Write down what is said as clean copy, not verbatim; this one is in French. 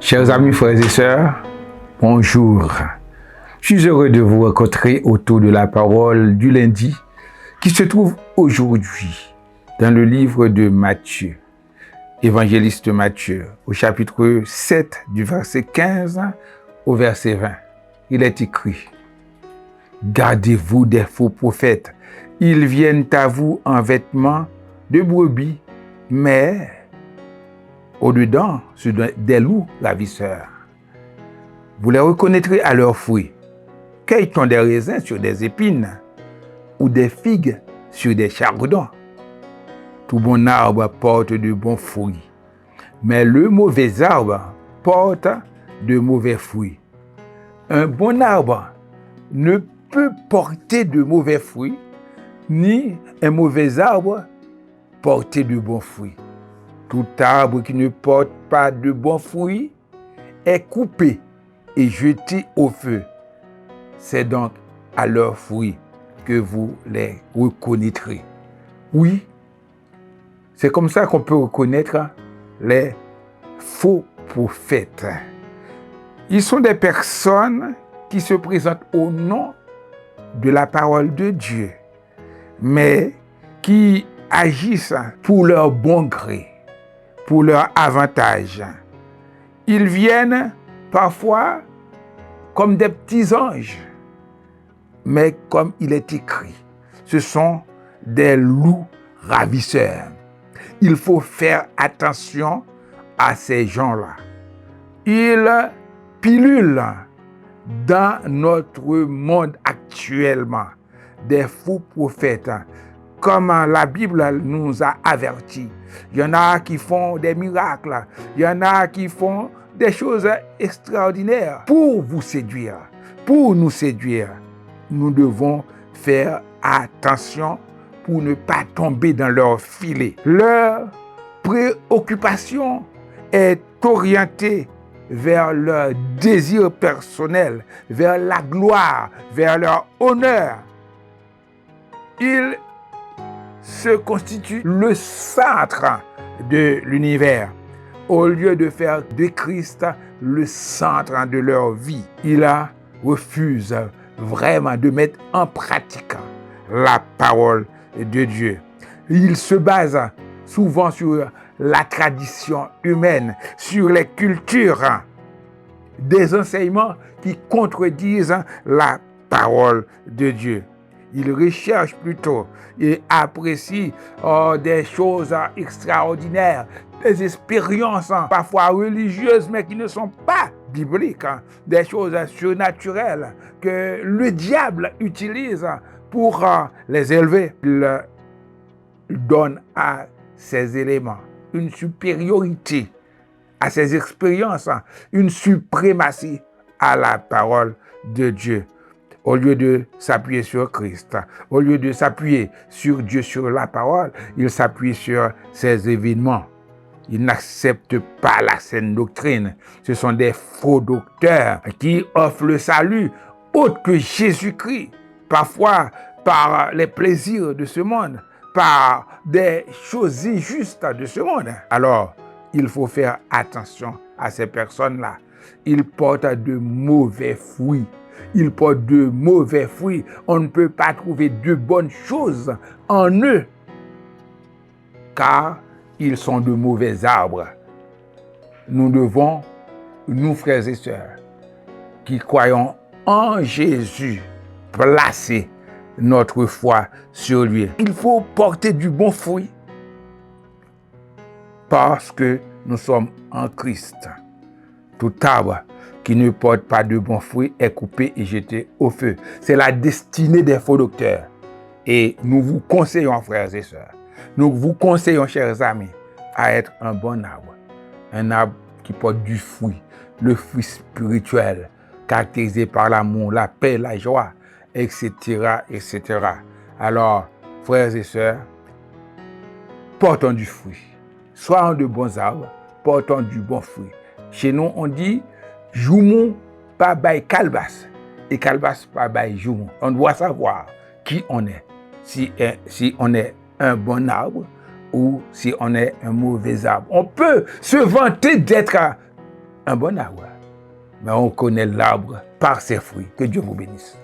Chers amis, frères et sœurs, bonjour. Je suis heureux de vous rencontrer autour de la parole du lundi qui se trouve aujourd'hui dans le livre de Matthieu, évangéliste Matthieu, au chapitre 7 du verset 15 au verset 20. Il est écrit: Gardez-vous des faux prophètes. Ils viennent à vous en vêtements de brebis, mais au-dedans, ce sont des loups ravisseurs. Vous les reconnaîtrez à leurs fruits. Cueille-t-on des raisins sur des épines ou des figues sur des chardons? Tout bon arbre porte de bons fruits, mais le mauvais arbre porte de mauvais fruits. Un bon arbre ne peut porter de mauvais fruits, ni un mauvais arbre porter de bons fruits. Tout arbre qui ne porte pas de bons fruits est coupé et jeté au feu. C'est donc à leurs fruits que vous les reconnaîtrez. Oui, c'est comme ça qu'on peut reconnaître les faux prophètes. Ils sont des personnes qui se présentent au nom de la parole de Dieu, mais qui agissent pour leur bon gré, pour leur avantage. Ils viennent parfois comme des petits anges, mais comme il est écrit, ce sont des loups ravisseurs. Il faut faire attention à ces gens-là. Ils pilulent dans notre monde actuellement des faux prophètes, comme la Bible nous a avertis. Il y en a qui font des miracles, il y en a qui font des choses extraordinaires pour vous séduire, pour nous séduire. Nous devons faire attention pour ne pas tomber dans leur filet. Leur préoccupation est orientée vers leur désir personnel, vers la gloire, vers leur honneur. Ils se constituent le centre de l'univers. Au lieu de faire de Christ le centre de leur vie, ils refusent vraiment de mettre en pratique la parole de Dieu. Ils se basent souvent sur la tradition humaine, sur les cultures, des enseignements qui contredisent la parole de Dieu. Ils recherchent plutôt et apprécient des choses extraordinaires, des expériences parfois religieuses, mais qui ne sont pas bibliques, des choses surnaturelles que le diable utilise pour les élever. Il donne à ces éléments une supériorité, à ces expériences, une suprématie à la parole de Dieu. Au lieu de s'appuyer sur Christ, au lieu de s'appuyer sur Dieu, sur la parole, il s'appuie sur ces événements. Ils n'acceptent pas la saine doctrine. Ce sont des faux docteurs qui offrent le salut autre que Jésus-Christ, parfois par les plaisirs de ce monde, par des choses injustes de ce monde. Alors, il faut faire attention à ces personnes-là. Ils portent de mauvais fruits. Ils portent de mauvais fruits. On ne peut pas trouver de bonnes choses en eux, car ils sont de mauvais arbres. Nous devons, nous frères et sœurs, qui croyons en Jésus, placer notre foi sur lui. Il faut porter du bon fruit parce que nous sommes en Christ. Tout arbre qui ne porte pas de bons fruits est coupé et jeté au feu. C'est la destinée des faux docteurs. Et nous vous conseillons, frères et sœurs, nous vous conseillons, chers amis, à être un bon arbre. Un arbre qui porte du fruit, le fruit spirituel, caractérisé par l'amour, la paix, la joie, etc., etc. Alors, frères et sœurs, portons du fruit. Soyons de bons arbres, portons du bon fruit. Chez nous, on dit Joumon pas bail calbas et calbas pas bail joumon. On doit savoir qui on est. si on est un bon arbre ou si on est un mauvais arbre. On peut se vanter d'être un bon arbre, mais on connaît l'arbre par ses fruits. Que Dieu vous bénisse.